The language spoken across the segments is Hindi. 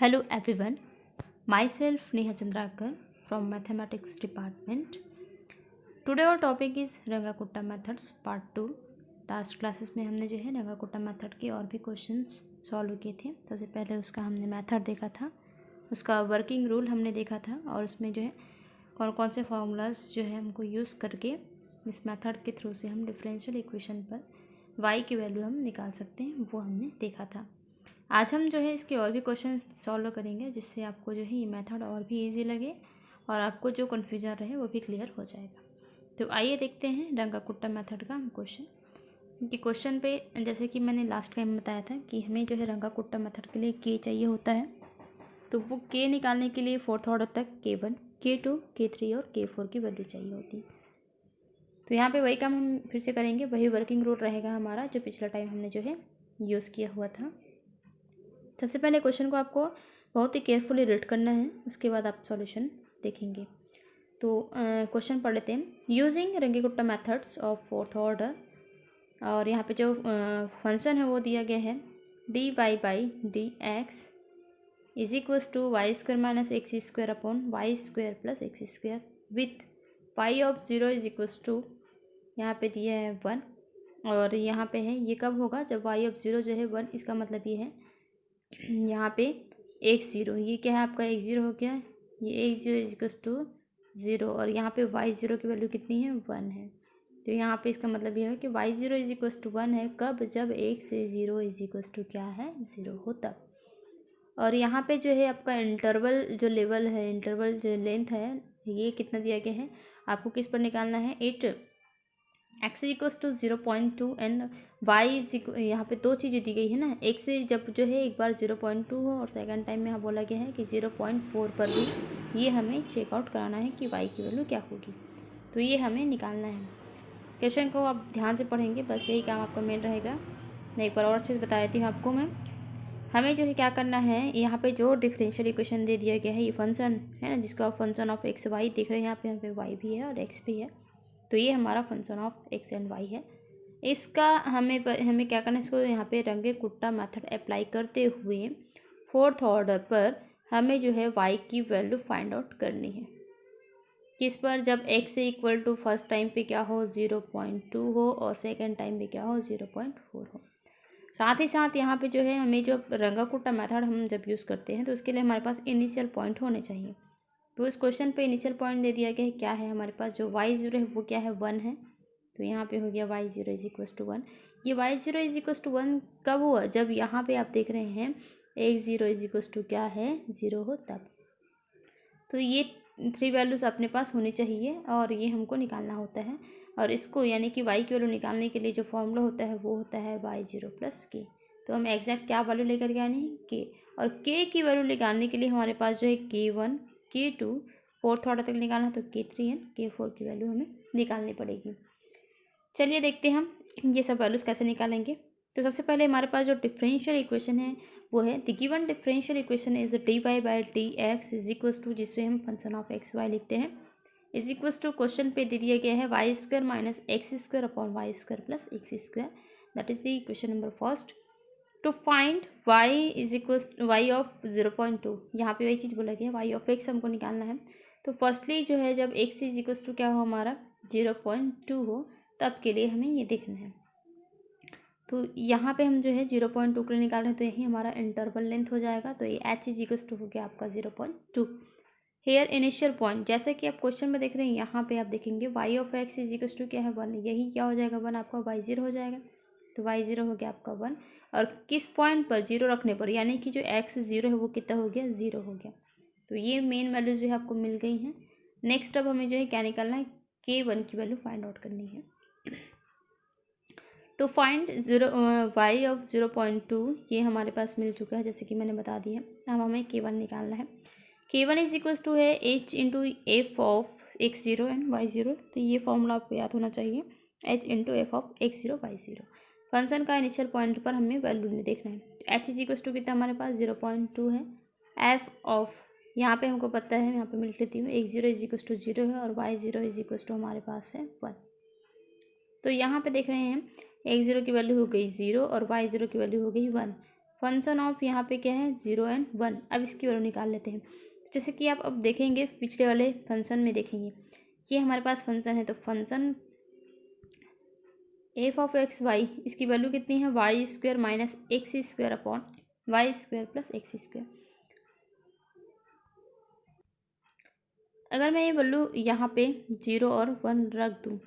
Hello everyone, myself Neha Chandrakar from Mathematics Department. Today our topic is रंगाकुट्टा methods part 2. Last classes में हमने जो है रंगाकुट्टा मेथड के और भी क्वेश्चंस सॉल्व किए थे। सबसे पहले उसका हमने मेथड देखा था, उसका वर्किंग रूल हमने देखा था और उसमें जो है कौन कौन से फार्मूलाज जो है हमको यूज़ करके इस मेथड के थ्रू से हम डिफरेंशियल इक्वेशन पर y की वैल्यू हम निकाल सकते हैं, वो हमने देखा था। आज हम जो है इसके और भी क्वेश्चन सॉल्व करेंगे जिससे आपको जो है ये मेथड और भी इजी लगे और आपको जो कन्फ्यूजन रहे वो भी क्लियर हो जाएगा। तो आइए देखते हैं रंगाकुट्टा मेथड का हम क्वेश्चन पे जैसे कि मैंने लास्ट टाइम बताया था कि हमें जो है रंगाकुट्टा मेथड के लिए के चाहिए होता है। तो वो के निकालने के लिए फोर्थ ऑर्डर तक K1, K2, K3 और K4 की वैल्यू चाहिए होती है। तो यहाँ पे वही काम हम फिर से करेंगे, वही वर्किंग रूल रहेगा हमारा जो पिछला टाइम हमने जो है यूज़ किया हुआ था। सबसे पहले क्वेश्चन को आपको बहुत ही केयरफुली रीड करना है, उसके बाद आप सॉल्यूशन देखेंगे। तो क्वेश्चन पढ़ लेते हैं। Using Runge Kutta methods of fourth order, और यहाँ पे जो फंक्शन है वो दिया गया है dy by D X is equals to Y square minus X square upon Y square plus X square with pi of 0 is equals to, यहाँ पे दिया है 1 और यहाँ पे है ये कब होगा जब वाई ऑफ 0 जो है 1। इसका मतलब ये है यहाँ पे x0, ये क्या है आपका x0 हो गया, ये x0 इज इक्वल्स टू 0 और यहाँ पे y0 की वैल्यू कितनी है 1 है। तो यहाँ पे इसका मतलब ये है कि y0 इज इक्वल्स टू 1 है कब, जब x0 इज इक्वल्स टू क्या है 0 हो तब। और यहाँ पे जो है आपका इंटरवल जो लेवल है, इंटरवल जो लेंथ है, ये कितना दिया गया है आपको किस पर निकालना है, 8 x equals to 0.2 and Y यहाँ पे दो चीज़ें दी गई है ना, एक से जब जो है एक बार 0.2 हो और सेकंड टाइम में यहाँ बोला गया है कि 0.4 पर भी ये हमें चेकआउट कराना है कि y की वैल्यू क्या होगी। तो ये हमें निकालना है। क्वेश्चन को आप ध्यान से पढ़ेंगे, बस यही काम आपका मेन रहेगा। मैं एक बार और अच्छे से बता देती हूँ आपको। हमें जो है क्या करना है, यहाँ पे जो डिफरेंशियल इक्वेशन दे दिया गया है, ये फंक्शन है ना जिसको आप फंक्शन ऑफ एक्स वाई देख रहे हैं, यहाँ पे y भी है और x भी है। तो ये हमारा function of X and Y है। इसका हमें क्या करना है, इसको यहाँ पे रंगाकुट्टा मेथड अप्लाई करते हुए फोर्थ ऑर्डर पर हमें जो है y की वैल्यू फाइंड आउट करनी है। किस पर, जब x equal to first time पे क्या हो 0.2 हो और सेकेंड टाइम पे क्या हो 0.4 हो। साथ ही साथ यहाँ पे जो है हमें जो रंगाकुट्टा मेथड हम जब यूज़ करते हैं तो उसके लिए हमारे पास इनिशियल पॉइंट होने चाहिए। तो इस क्वेश्चन पे इनिशियल पॉइंट दे दिया गया है, क्या है हमारे पास जो y0 है वो क्या है 1 है। तो यहाँ पे हो गया y0 इज इक्वल्स टू 1। ये y0 इज इक्वल्स टू 1 कब हुआ, जब यहाँ पे आप देख रहे हैं x0 इज इक्वल्स टू क्या है 0 हो तब। तो ये 3 वैल्यूज़ अपने पास होनी चाहिए और ये हमको निकालना होता है। और इसको यानी कि y की वैल्यू निकालने के लिए जो फॉर्मूला होता है वो होता है y0 प्लस k। तो हम एग्जैक्ट क्या वैल्यू लेकर के आने हैं k, और k की वैल्यू निकालने के लिए हमारे पास जो है K1, K2 फोर्थ ऑर्डर तक निकालना है, तो K3 एंड K4 की वैल्यू हमें निकालनी पड़ेगी। चलिए देखते हैं हम ये सब वैल्यूज़ कैसे निकालेंगे। तो सबसे पहले हमारे पास जो डिफरेंशियल इक्वेशन है वो है the given differential equation is dy by D X is equals to, जिससे हम फंक्शन ऑफ एक्स वाई लिखते हैं, इज इक्वल्स टू क्वेश्चन पे दे दिया गया है Y square minus X square upon Y square plus X square. That is the equation number first. To find y is equals y of 0.2, यहाँ पे वही चीज़ बोला गया है y ऑफ x हमको निकालना है। तो फर्स्टली जो है जब x इज इक्वल्स टू क्या हो हमारा 0.2 हो तब के लिए हमें ये देखना है। तो यहाँ पे हम जो है 0.2 के लिए निकाल रहे हैं, तो यही हमारा इंटरवल लेंथ हो जाएगा। तो ये h इज इक्वल्स टू हो गया आपका 0.2। हेयर इनिशियल पॉइंट, जैसे कि आप क्वेश्चन में देख रहे हैं यहाँ पे आप देखेंगे y of x is equals to क्या है 1, यही क्या हो जाएगा 1 आपका y0 हो जाएगा। तो y0 हो गया आपका 1, और किस पॉइंट पर 0 रखने पर, यानी कि जो x0 है वो कितना हो गया 0 हो गया। तो ये मेन वैल्यूज जो है आपको मिल गई हैं। नेक्स्ट अब हमें जो है क्या निकालना है, K1 की वैल्यू फाइंड आउट करनी है। टू फाइंड y ऑफ 0.2 ये हमारे पास मिल चुका है जैसे कि मैंने बता दिया। अब हमें K1 निकालना है। K1 इज इक्वल्स टू है h into F of x0 and y0। तो ये फॉर्मूला आपको याद होना चाहिए, h into F of x0 y0। Function का इनिशियल पॉइंट पर हमें वैल्यू देखना है। h इज इक्वल्स टू कितना हमारे पास 0.2 है। एफ ऑफ यहाँ पे हमको पता है, यहाँ पे मैं लिख लेती हूँ x0 इज इक्वल्स टू 0 है और y0 इज इक्वल्स टू हमारे पास है 1। तो यहाँ पे देख रहे हैं x0 की वैल्यू हो गई 0 और y0 की वैल्यू हो गई 1। फंक्शन ऑफ यहाँ पे क्या है 0 एंड 1। अब इसकी वैल्यू निकाल लेते हैं। जैसे कि आप अब देखेंगे पिछले वाले फंक्शन में देखेंगे, ये हमारे पास फंक्शन है, तो function F of X Y, इसकी वैल्यू कितनी है Y square minus X square upon Y square plus X square. अगर मैं ये वैल्यू यहाँ पे 0 और 1 रख दूँ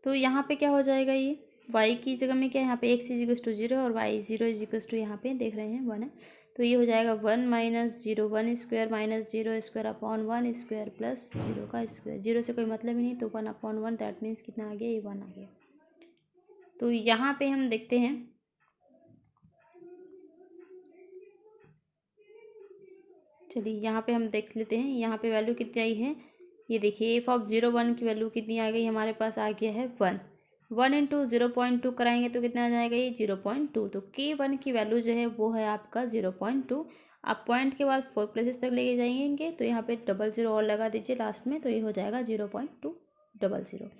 तो यहाँ पे क्या हो जाएगा, ये y की जगह में क्या है, यहाँ पे x इज इक्वस टू 0 और y 0 इज इक्वस टू यहाँ पे देख रहे हैं 1 है, तो ये हो जाएगा 1 minus 0 1 square minus 0 square upon 1 square plus 0 का स्क्वायर। 0 से कोई मतलब ही नहीं, तो 1 अपॉन 1 दैट मीन्स कितना आ गया, ये 1 आ गया। तो यहाँ पे हम देखते हैं, चलिए यहाँ पे हम देख लेते हैं, यहाँ पे वैल्यू कितनी आई है, ये देखिए एफ ऑफ 0 1 की वैल्यू कितनी आ गई हमारे पास, आ गया है 1। 1 इंटू 0.2 कराएंगे तो कितना आ जाएगा, ये 0.2। तो K1 की वैल्यू जो है वो है आपका 0.2। आप पॉइंट के बाद 4 प्लेसेस तक लेके जाएंगे तो यहाँ पे 00 और लगा दीजिए लास्ट में, तो ये हो जाएगा 0.200।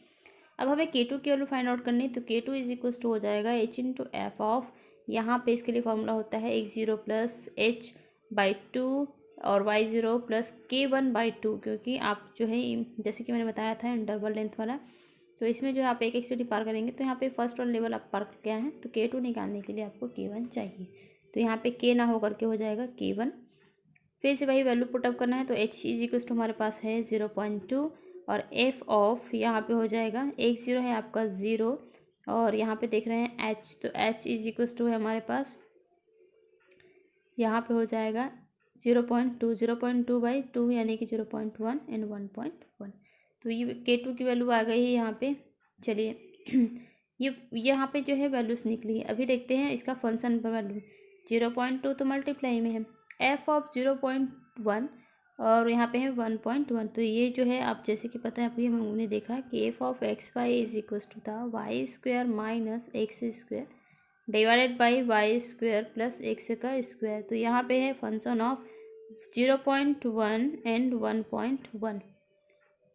अब हमें K2 की वैल्यू फाइंड आउट करनी है, तो K2 इज इक्वल टू हो जाएगा h इंटू एफ ऑफ, यहाँ पे इसके लिए फॉर्मूला होता है x0 प्लस h/2 और y0 प्लस K1/2, क्योंकि आप जो है जैसे कि मैंने बताया था इंटरवल लेंथ वाला, तो इसमें जो है आप एक एक्सिटी पार करेंगे तो यहाँ पे फर्स्ट वाला लेवल आप पार किया है, तो K2 निकालने के लिए आपको K1 चाहिए, तो यहाँ पे K ना हो करके हो जाएगा K1। फिर से वही वैल्यू पुटअप करना है, तो h इज इक्वल टू हमारे पास है 0.2 और f ऑफ यहाँ पे हो जाएगा x0 है आपका 0 और यहाँ पे देख रहे हैं h, तो h इज इक्वल टू है हमारे पास यहाँ पे हो जाएगा 0.2 यानी कि 0.1 एंड 1.1। तो ये K2 की वैल्यू आ गई है यहाँ पे। चलिए ये यहाँ पे जो है वैल्यूज निकली है, अभी देखते हैं इसका फंक्शन पर वैल्यू। 0.2 तो मल्टीप्लाई में है, एफ ऑफ 0.1 और यहाँ पे है 1.1, तो ये जो है आप जैसे कि पता है अभी हमने देखा कि F of X Y is equal to था Y square minus X square divided by Y square plus X का स्क्वायर। तो यहाँ पे है फंक्शन ऑफ 0.1 एंड 1.1,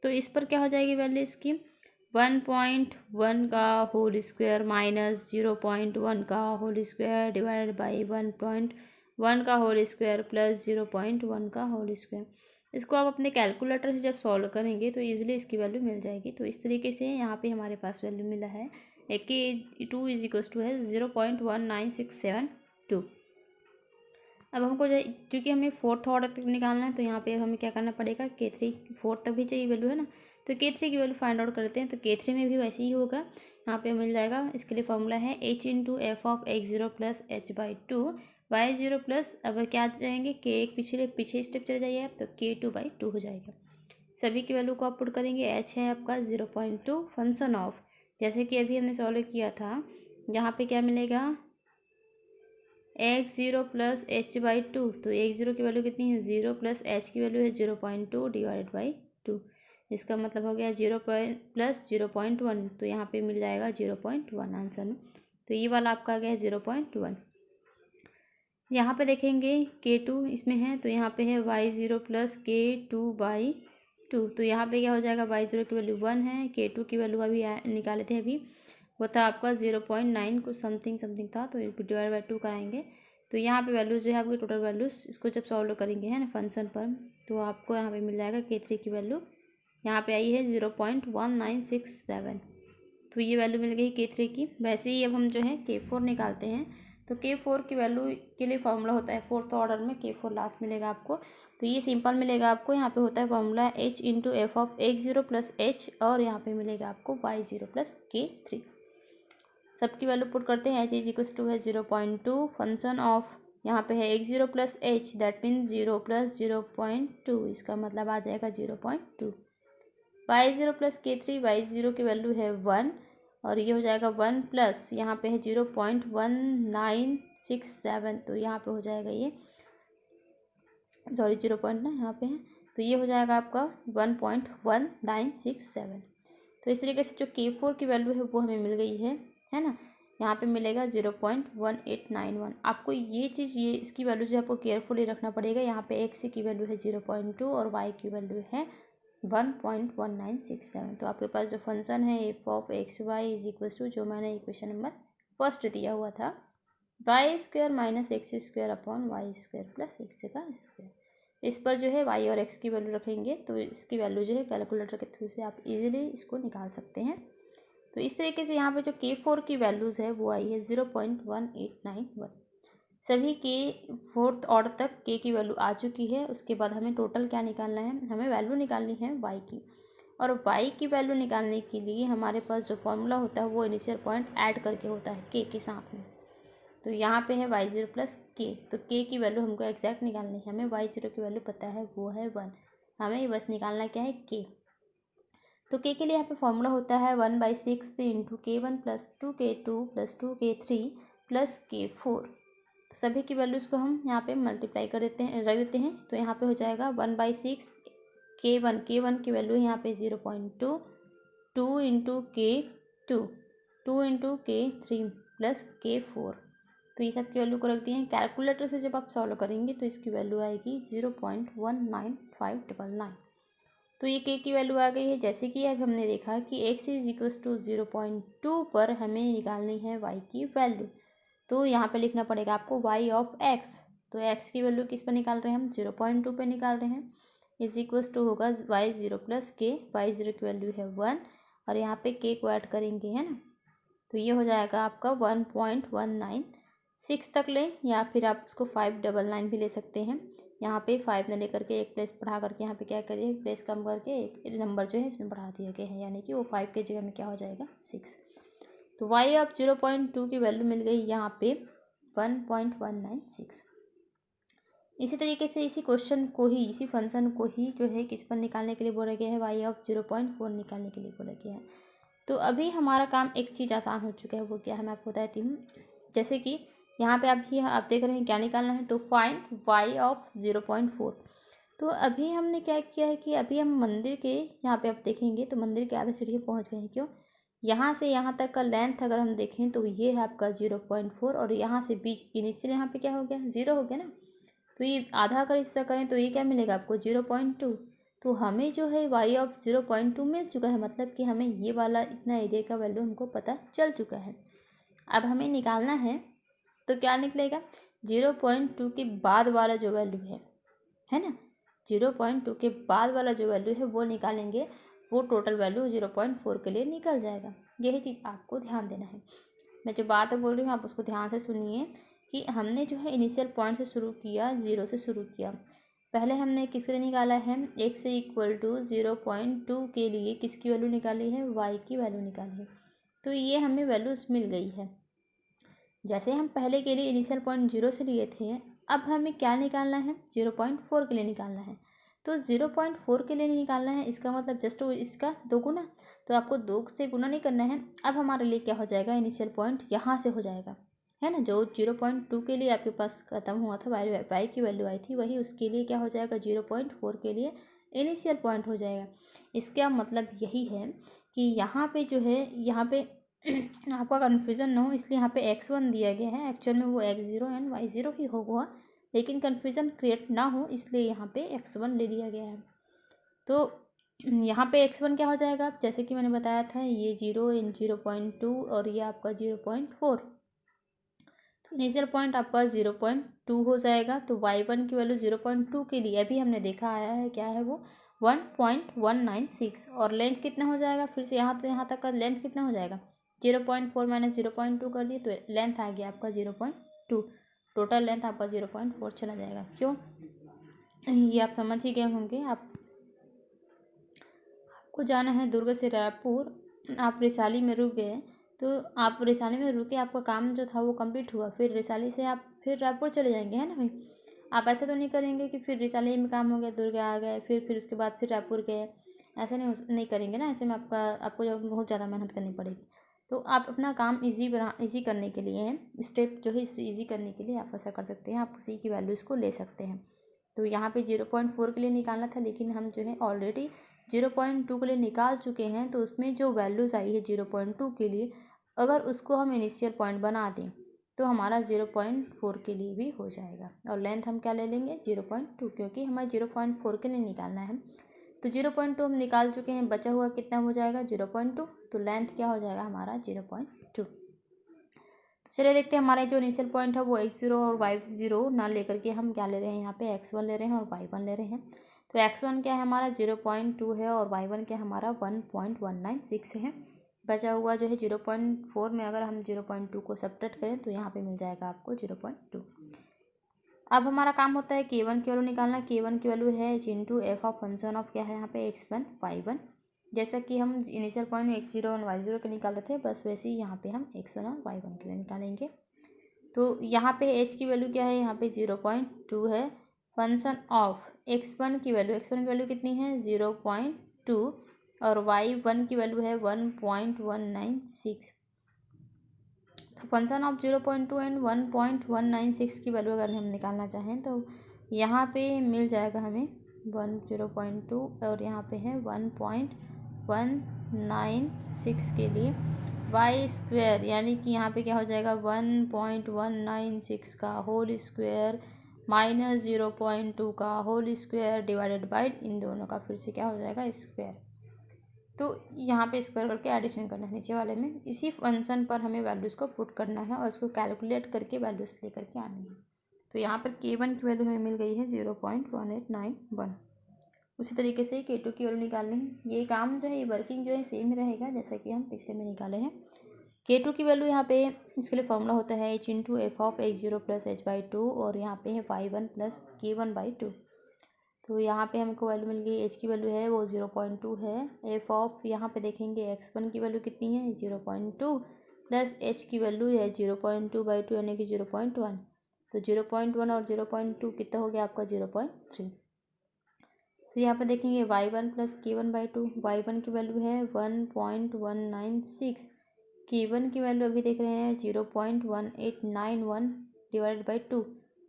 तो इस पर क्या हो जाएगी वैल्यू इसकी 1.1 का होल स्क्वायर माइनस 0.1 का होल स्क्वायर डिवाइडेड बाई 1.1 का होल स्क्वायर प्लस 0.1 का होल स्क्वायर। इसको आप अपने कैलकुलेटर से जब सॉल्व करेंगे तो इजीली इसकी वैल्यू मिल जाएगी। तो इस तरीके से यहाँ पे हमारे पास वैल्यू मिला है कि 2 इज इक्वल टू है 0.19672। अब हमको जो क्योंकि हमें फोर्थ ऑर्डर तक निकालना है, तो यहाँ पे हमें क्या करना पड़ेगा, K3 फोर्थ तक भी चाहिए वैल्यू है ना, तो K3 की वैल्यू फाइंड आउट करते हैं। तो K3 में भी वैसे ही होगा, यहाँ पे मिल जाएगा, इसके लिए फॉर्मूला है h into F of x0 plus h/2 y0 plus, अब क्या जाएंगे K1 पीछे स्टेप चले जाइए आप, तो K2/2 हो जाएगा। सभी की वैल्यू को आप पुट करेंगे, h है आपका 0.2 फंक्शन ऑफ, जैसे कि अभी हमने सॉल्व किया था, यहाँ पे क्या मिलेगा x0 प्लस h/2, तो x0 की वैल्यू कितनी है 0 प्लस h की वैल्यू है 0.2 डिवाइडेड बाई 2, इसका मतलब हो गया 0 प्लस 0.1, तो यहाँ पे मिल जाएगा 0.1 आंसर में। तो ये वाला आपका आ गया है 0.1। यहाँ पे देखेंगे K2 इसमें है, तो यहाँ पे है y0 प्लस K2/2, तो यहाँ पे क्या हो जाएगा y0 की वैल्यू 1 है, K2 की वैल्यू अभी निकाले थे अभी, वो था आपका 0.9 कुछ समथिंग था, तो डिवाइड बाई 2 कराएंगे, तो यहाँ पे वैल्यूज जो है आपकी टोटल वैल्यूज, इसको जब सॉल्व करेंगे है ना फंक्शन पर, तो आपको यहाँ पे मिल जाएगा K3 की वैल्यू यहाँ पे आई है 0.1967, तो ये वैल्यू मिल गई K3 की। वैसे ही अब हम जो है K4 निकालते हैं, तो K4 की वैल्यू के लिए फॉर्मूला होता है फोर्थ ऑर्डर में, K4 लास्ट मिलेगा आपको, तो ये सिंपल मिलेगा आपको, यहाँ पे होता है formula h into F of x0 plus h और यहाँ पे मिलेगा आपको y0 प्लस K3। सबकी वैल्यू पुट करते हैं, h इज इक्वल टू है 0.2 फंक्शन ऑफ, यहाँ पे है x0 plus h that mean 0 plus 0.2, इसका मतलब आ जाएगा 0.2। y0 प्लस K3, y0 की वैल्यू है 1 और ये हो जाएगा 1 प्लस यहाँ पे है 0.1967, तो यहाँ पे हो जाएगा ये सॉरी 0.9 यहाँ पे है, तो ये हो जाएगा आपका 1.1967। तो इस तरीके से जो K4 की वैल्यू है वो हमें मिल गई है ना, यहाँ पे मिलेगा 0.1891। आपको ये चीज़ ये इसकी वैल्यू जो है आपको केयरफुली रखना पड़ेगा, यहाँ पे x की वैल्यू है 0.2 और y की वैल्यू है 1.1967। तो आपके पास जो फंक्शन है F of X Y is equal to, जो मैंने इक्वेशन नंबर फर्स्ट दिया हुआ था, Y square minus X square upon Y square plus X का स्क्वायर। इस पर जो है वाई और एक्स की वैल्यू रखेंगे तो इसकी वैल्यू जो है कैलकुलेटर के थ्रू से आप इजीली इसको निकाल सकते हैं। तो इस तरीके से यहाँ पे जो K4 की वैल्यूज़ है वो आई है 0.1891। सभी के फोर्थ ऑर्डर तक के की वैल्यू आ चुकी है। उसके बाद हमें टोटल क्या निकालना है, हमें वैल्यू निकालनी है वाई की। और वाई की वैल्यू निकालने के लिए हमारे पास जो फॉर्मूला होता है वो इनिशियल पॉइंट ऐड करके होता है के साथ में। तो यहाँ पे है y0 प्लस के, तो के की वैल्यू हमको एग्जैक्ट निकालनी है। हमें y0 की वैल्यू पता है वो है 1, हमें बस निकालना क्या है के। तो के लिए यहाँ पे फॉर्मूला होता है 1/6 into K1 plus 2K2 plus 2K3 plus K4। तो सभी की वैल्यूज़ को हम यहाँ पे मल्टीप्लाई कर देते हैं, रख देते हैं। तो यहाँ पे हो जाएगा 1/6 K1 की वैल्यू यहाँ पे 0.2, 2 into K2, 2 into K3 plus K4। तो ये सब की वैल्यू को रख दिए हैं। कैलकुलेटर से जब आप सॉल्व करेंगे तो इसकी वैल्यू आएगी 0.19599। तो ये के की वैल्यू आ गई है। जैसे कि अब हमने देखा कि x इज इक्वल्स टू 0.2 पर हमें निकालनी है y की वैल्यू। तो यहाँ पे लिखना पड़ेगा आपको y ऑफ x। तो x की वैल्यू किस पर निकाल रहे हैं हम, 0.2 पे निकाल रहे हैं। इज इक्वल्स टू होगा y0 प्लस के, y0 की वैल्यू है 1 और यहाँ पे k को ऐड करेंगे, है ना। तो ये हो जाएगा आपका 1.196 तक लें, या फिर आप उसको 599 भी ले सकते हैं। यहाँ पे 5 ने लेकर के एक प्लेस बढ़ा करके यहाँ पे क्या करिए, प्लेस कम करके एक नंबर जो है इसमें बढ़ा दिया गया है, यानी कि वो 5 के जगह में क्या हो जाएगा 6। तो y ऑफ 0.2 की वैल्यू मिल गई यहाँ पे 1.196। इसी तरीके से इसी क्वेश्चन को ही, इसी फंक्शन को ही जो है किस पर निकालने के लिए बोला गया है, y ऑफ 0.4 निकालने के लिए बोला गया है। तो अभी हमारा काम एक चीज़ आसान हो चुका है, वो क्या है मैं आपको बताती हूँ। जैसे कि यहाँ पे अभी आप देख रहे हैं क्या निकालना है, टू फाइंड y ऑफ 0.4। तो अभी हमने क्या किया है कि अभी हम मंदिर के यहाँ पे आप देखेंगे तो मंदिर के आधे सीढ़ी पहुँच गए हैं। क्यों, यहाँ से यहाँ तक का लेंथ अगर हम देखें तो ये है आपका 0.4 और यहाँ से बीच इनिशियल यहाँ पे क्या हो गया, 0 हो गया ना। तो ये आधा अगर इसका करें तो ये क्या मिलेगा आपको 0.2। तो हमें जो है y ऑफ 0.2 मिल चुका है, मतलब कि हमें ये वाला इतना एरिया का वैल्यू हमको पता चल चुका है। अब हमें निकालना है तो क्या निकलेगा, 0.2 के बाद वाला जो वैल्यू है ना, 0.2 के बाद वाला जो वैल्यू है वो निकालेंगे, वो टोटल वैल्यू 0.4 के लिए निकल जाएगा। यही चीज़ आपको ध्यान देना है। मैं जो बात बोल रही हूँ आप उसको ध्यान से सुनिए कि हमने जो है इनिशियल पॉइंट से शुरू किया, 0 से शुरू किया। पहले हमने किसके निकाला है, x से इक्वल टू 0.2 के लिए किसकी वैल्यू निकाली है, y की वैल्यू निकाली है। तो ये हमें वैल्यूज़ मिल गई है। जैसे हम पहले के लिए इनिशियल पॉइंट 0 से लिए थे, अब हमें क्या निकालना है, 0.4 के लिए निकालना है। तो 0.4 के लिए निकालना है, इसका मतलब जस्ट इसका 2 गुना। तो आपको 2 से गुना नहीं करना है। अब हमारे लिए क्या हो जाएगा, इनिशियल पॉइंट यहाँ से हो जाएगा, है ना। जो 0.2 के लिए आपके पास ख़त्म हुआ था, वाई की वैल्यू आई थी, वही उसके लिए क्या हो जाएगा, 0.4 के लिए इनिशियल पॉइंट हो जाएगा। इसका मतलब यही है कि यहाँ पे जो है, यहाँ पे आपका कन्फ्यूज़न ना हो इसलिए यहाँ पे x1 दिया गया है। एक्चुअल में वो x0 एंड y0 ही होगा, लेकिन कन्फ्यूज़न क्रिएट ना हो इसलिए यहाँ पे x1 ले लिया गया है। तो यहाँ पे x1 क्या हो जाएगा, जैसे कि मैंने बताया था, ये 0 इन 0.2 और ये आपका 0.4। तो इनिशियल पॉइंट आपका 0.2 हो जाएगा। तो y1 की वैल्यू 0.2 के लिए अभी हमने देखा आया है, क्या है वो 1.196। और लेंथ कितना हो जाएगा, फिर से यहाँ से यहाँ तक का लेंथ कितना हो जाएगा, 0.4 माइनस 0.2 कर दिए तो लेंथ आ गया आपका 0.2। टोटल लेंथ आपका 0.4 चला जाएगा। क्यों, ये आप समझ ही गए होंगे। आपको जाना है दुर्ग से रायपुर, आप रिसाली में रुक गए, तो आप रिसाली में रुके, आपका काम जो था वो कंप्लीट हुआ, फिर रिसाली से आप फिर रायपुर चले जाएंगे, है ना भाई। आप ऐसा तो नहीं करेंगे कि फिर रिसाली में काम हो गया, दुर्ग आ गए, फिर उसके बाद फिर रायपुर गए, ऐसा नहीं करेंगे ना। ऐसे में आपको जो बहुत ज़्यादा मेहनत करनी पड़ेगी। तो आप अपना काम ईजी करने के लिए, स्टेप जो है ईजी करने के लिए आप ऐसा कर सकते हैं, आप उसी की वैल्यूज़ को ले सकते हैं। तो यहाँ पे 0.4 के लिए निकालना था, लेकिन हम जो है ऑलरेडी 0.2 के लिए निकाल चुके हैं। तो उसमें जो वैल्यूज़ आई है 0.2 के लिए, अगर उसको हम इनिशियल पॉइंट बना दें तो हमारा 0.4 के लिए भी हो जाएगा। और लेंथ हम क्या ले लेंगे, 0.2, क्योंकि हमें 0.4 के लिए निकालना है। तो 0.2 हम निकाल चुके हैं, बचा हुआ कितना हो जाएगा 0.2। तो लेंथ क्या हो जाएगा हमारा 0.2। तो चलिए देखते हैं हमारा जो इनिशियल पॉइंट है वो x0 और y0 ना लेकर के हम क्या ले रहे हैं, यहाँ पे x1 ले रहे हैं और y1 ले रहे हैं। तो x1 क्या है हमारा 0.2 है और y1 क्या है हमारा 1.196 है। बचा हुआ जो है 0.4 में अगर हम 0.2 को सब्ट्रैक्ट करें तो यहाँ पे मिल जाएगा आपको 0.2। अब हमारा काम होता है k1 की वैल्यू निकालना। k1 की वैल्यू है into F of function of क्या है यहाँ पे x1 y1। जैसा कि हम इनिशियल पॉइंट में x0 और y0 के निकालते थे बस वैसे ही यहाँ पे हम x1 और y1 के लिए निकालेंगे। तो यहाँ पे h की वैल्यू क्या है, यहाँ पे 0.2 है। फंक्शन ऑफ x1 की वैल्यू कितनी है 0.2 और y1 की वैल्यू है 1.196। तो फंक्शन ऑफ 0.2 एंड 1.196 की वैल्यू अगर हम निकालना चाहें तो यहाँ पे मिल जाएगा हमें 0.2 और यहाँ पे है 1.196 के लिए वाई स्क्वायर, यानी कि यहाँ पे क्या हो जाएगा 1.196 का होल स्क्वायर माइनस 0.2 का होल स्क्वायर डिवाइडेड बाई इन दोनों का फिर से क्या हो जाएगा स्क्वायर। तो यहाँ पे स्क्वायर करके एडिशन करना है नीचे वाले में। इसी फंक्शन पर हमें वैल्यूज़ को पुट करना है और उसको कैलकुलेट करके वैल्यूज़ लेकर के आनी है। तो यहाँ पर k1 की वैल्यू हमें मिल गई है 0.1891। उसी तरीके से k2 की वैल्यू निकालनी है। ये काम जो है ये वर्किंग जो है सेम ही रहेगा जैसा कि हम पिछले में निकाले हैं। k2 की वैल्यू यहाँ पे इसके लिए फॉर्मूला होता है h into F of x0 plus h/2 और यहाँ पे है y1 प्लस k1/2। तो यहाँ पे हमको वैल्यू मिल गई, h की वैल्यू है वो 0.2 है। एफ ऑफ यहाँ पे देखेंगे x1 की वैल्यू कितनी है 0.2 प्लस h की वैल्यू है 0.2/2 यानी कि 0.1। तो 0.1 और 0.2 कितना हो गया आपका 0.3। फिर यहाँ पे देखेंगे y1 प्लस k1/2। y1 की वैल्यू है 1.196, k1 की वैल्यू अभी देख रहे हैं 0.1891 डिवाइडेड बाई 2।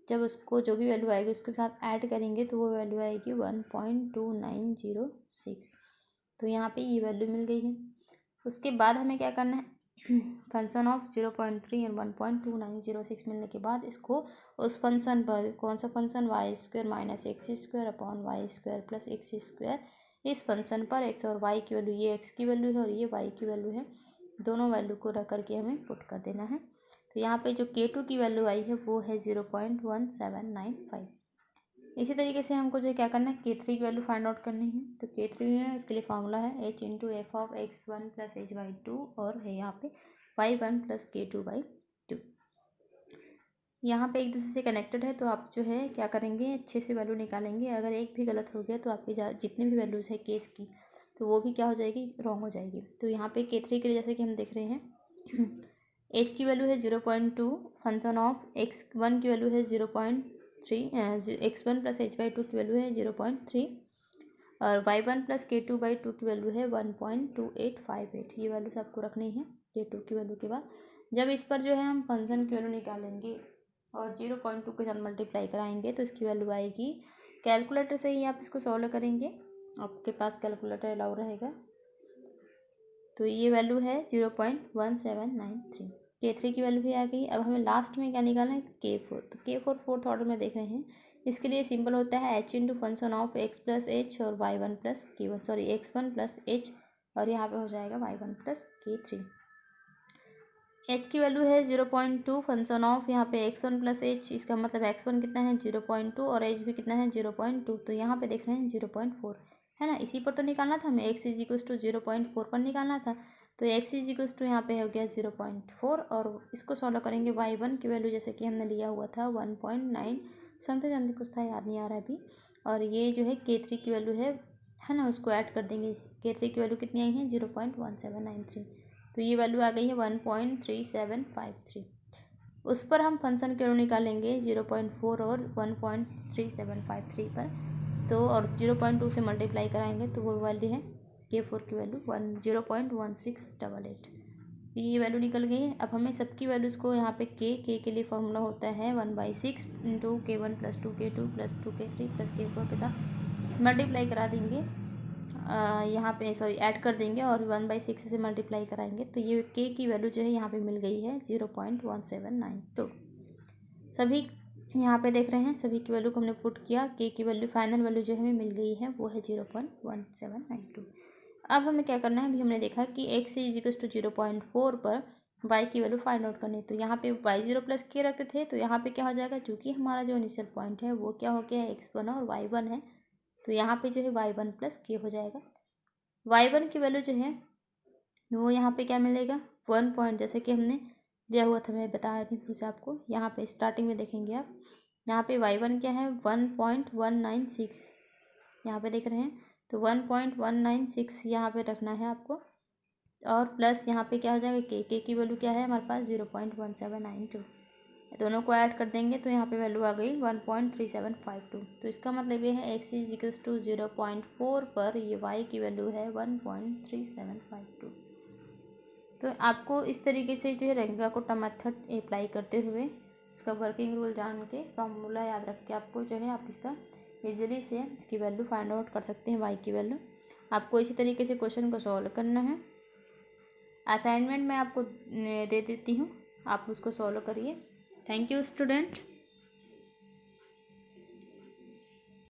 जब उसको जो भी वैल्यू आएगी उसके साथ ऐड करेंगे तो वो वैल्यू आएगी 1.2906। तो यहाँ पे ये वैल्यू मिल गई है। उसके बाद हमें क्या करना है फंक्शन ऑफ 0.3 एंड 1.2906 मिलने के बाद इसको उस फंक्शन पर, कौन सा function Y square minus X square upon Y square plus X square, इस फंक्शन पर एक्स और वाई की वैल्यू, ये एक्स की वैल्यू है और ये वाई की वैल्यू है, दोनों वैल्यू को रख करके हमें पुट कर देना है। तो यहाँ पे जो k2 की वैल्यू आई है वो है 0.1795। इसी तरीके से हमको जो क्या करना है k3 की वैल्यू फाइंड आउट करनी है। तो k3 है इसके लिए फॉर्मूला है h into F of x1 plus h/2 और है यहाँ पे y1 प्लस k2/2। यहाँ पे एक दूसरे से कनेक्टेड है तो आप जो है क्या करेंगे अच्छे से वैल्यू निकालेंगे। अगर एक भी गलत हो गया तो आपकी जितनी भी वैल्यूज़ है केस की तो वो भी क्या हो जाएगी रॉन्ग हो जाएगी। तो यहाँ पे k3 के लिए जैसे कि हम देख रहे हैं h की वैल्यू है 0.2, फंक्शन ऑफ x1 की वैल्यू है 0.3, x1 प्लस h/2 की वैल्यू है 0.3 और y1 प्लस k2/2 की वैल्यू है 1.2858। ये वैल्यूज आपको रखनी है k2 की वैल्यू के बाद। जब इस पर जो है हम फंक्शन की वैल्यू निकालेंगे और 0.2 के साथ मल्टीप्लाई कराएंगे तो इसकी वैल्यू आएगी, कैलकुलेटर से ही आप इसको सॉल्व करेंगे, आपके पास कैलकुलेटर अलाउ रहेगा। तो ये वैल्यू है 0.1793। k3 की वैल्यू भी आ गई। अब हमें लास्ट में क्या निकालना है k4। तो k4 फोर्थ ऑर्डर में देख रहे हैं। इसके लिए सिंपल होता है h into function of x plus H और y1 plus k1, sorry x1 plus H और यहाँ पे हो जाएगा y1 प्लस k3। h की वैल्यू है 0.2, फंक्शन ऑफ यहाँ पे x1 प्लस एच, इसका मतलब x1 कितना है 0.2 और h भी कितना है 0.2। तो यहाँ पे देख रहे हैं 0.4 है ना, इसी पर तो निकालना था हमें, x इज इक्वल्स टू 0.4 पर निकालना था। तो x इज इक्वल्स टू यहाँ पे हो गया 0.4 और इसको सॉल्व करेंगे y1 की वैल्यू जैसे कि हमने लिया हुआ था 1.9 समथिंग कुछ था, याद नहीं आ रहा अभी। और ये जो है k3 की वैल्यू है ना, उसको ऐड कर देंगे। k3 की वैल्यू कितनी आई है 0.1793। तो ये वैल्यू आ गई है 1.3753। उस पर हम फंक्शन की वैल्यू निकालेंगे 0.4 और 1.3753 पर। तो और 0.2 से मल्टीप्लाई कराएंगे तो वो वैल्यू है k4 की वैल्यू 0.1688। ये वैल्यू निकल गई है। अब हमें सबकी वैल्यूज़ को यहाँ पे k के लिए फॉर्मूला होता है 1/6 into k1 plus 2k2 plus 2k3 plus k4 के साथ मल्टीप्लाई करा देंगे, यहाँ पे सॉरी ऐड कर देंगे और 1/6 से मल्टीप्लाई कराएंगे। तो ये k की वैल्यू जो है यहाँ पे मिल गई है 0.1792। सभी यहाँ पे देख रहे हैं सभी की वैल्यू को हमने पुट किया, k की वैल्यू फाइनल वैल्यू जो हमें मिल गई है वो है 0.1792। अब हमें क्या करना है, अभी हमने देखा कि x इज इक्वल टू 0.4 पर वाई की वैल्यू फाइंड आउट करनी है। तो यहाँ पे y0 प्लस के रखते थे, तो यहाँ पे क्या हो जाएगा, चूँकि हमारा जो इनिशियल पॉइंट है वो क्या हो गया है, x1 और y1 है, तो यहाँ पे जो है y1 प्लस के हो जाएगा। y1 की वैल्यू जो है वो यहाँ पे क्या मिलेगा, 1 पॉइंट, जैसे कि हमने दिया हुआ था, मैं बताया थी फिर से आपको। यहाँ पे स्टार्टिंग में देखेंगे आप, यहाँ पे y1 क्या है, 1.196, यहाँ पे देख रहे हैं, तो 1.196 यहाँ पे रखना है आपको। और प्लस यहाँ पे क्या हो जाएगा, के की वैल्यू क्या है हमारे पास, 0.1792, दोनों को ऐड कर देंगे तो यहाँ पे वैल्यू आ गई 1.3752। तो इसका मतलब ये है x इज इक्वल्स टू 0.4 पर ये y की वैल्यू है 1.3752। तो आपको इस तरीके से जो है रंगाकोटा मेथड अप्लाई करते हुए उसका वर्किंग रूल जान के, फॉर्मूला याद रख के आपको जो है आप इसका इजीली से इसकी वैल्यू फाइंड आउट कर सकते हैं, y की वैल्यू। आपको इसी तरीके से क्वेश्चन को सॉल्व करना है। असाइनमेंट मैं आपको दे देती हूँ, आप उसको सॉल्व करिए। Thank you student.